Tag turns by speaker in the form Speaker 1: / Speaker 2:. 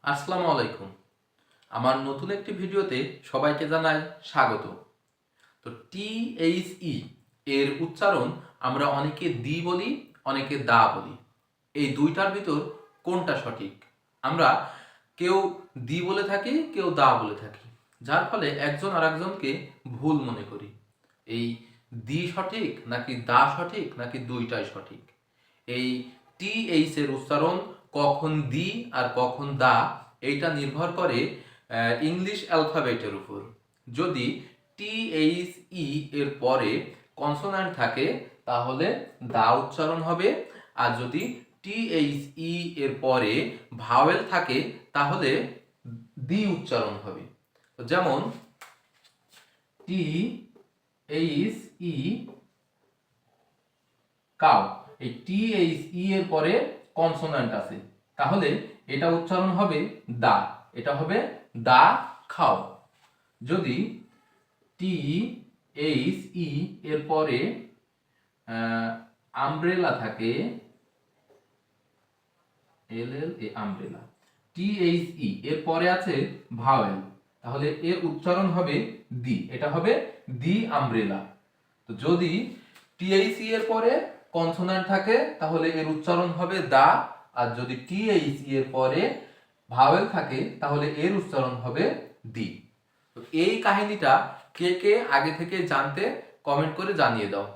Speaker 1: আসসালামু আলাইকুম। আমার নতুন একটি ভিডিওতে সবাইকে জানাই স্বাগত। তো THE এর উচ্চারণ আমরা অনেকে দি বলি, অনেকে দা বলি। এই দুইটার ভিতর কোনটা সঠিক? আমরা কেউ দি বলে থাকি, কেউ দা বলে থাকি। যার ফলে একজন আরেকজনকে ভুল মনে করি। এই দি সঠিক নাকি দা সঠিক নাকি দুইটাই সঠিক? এই এর উচ্চারণ কখন দি আর কখন দা এইটা নির্ভর করে ইংলিশ অ্যালফাবেটের উপর। যদি THE এর পরে কনসোন্যান্ট থাকে তাহলে দা উচ্চারণ হবে, আর যদি THE এর পরে ভাওয়েল থাকে তাহলে দি উচ্চারণ হবে। যেমন THE কাউ, এই THE এর পরে কনসোন্যান্ট আছে, তাহলে এটা উচ্চারণ হবে দা, এটা হবে দা খাও। যদি THE এর পরে আমব্রেলা থাকে, আমব্রেলা, THE এর পরে আছে ভাওয়েল, তাহলে এর উচ্চারণ হবে দি, এটা হবে দি আমব্রেলা। তো যদি THE এর পরে কনসোন্যান্ট থাকে তাহলে এর উচ্চারণ হবে দা, আর যদি THE এর পরে ভাওয়েল থাকে তাহলে এর উচ্চারণ হবে দি। তো এই কাহিনীটা কে কে আগে থেকে জানতে কমেন্ট করে জানিয়ে দাও।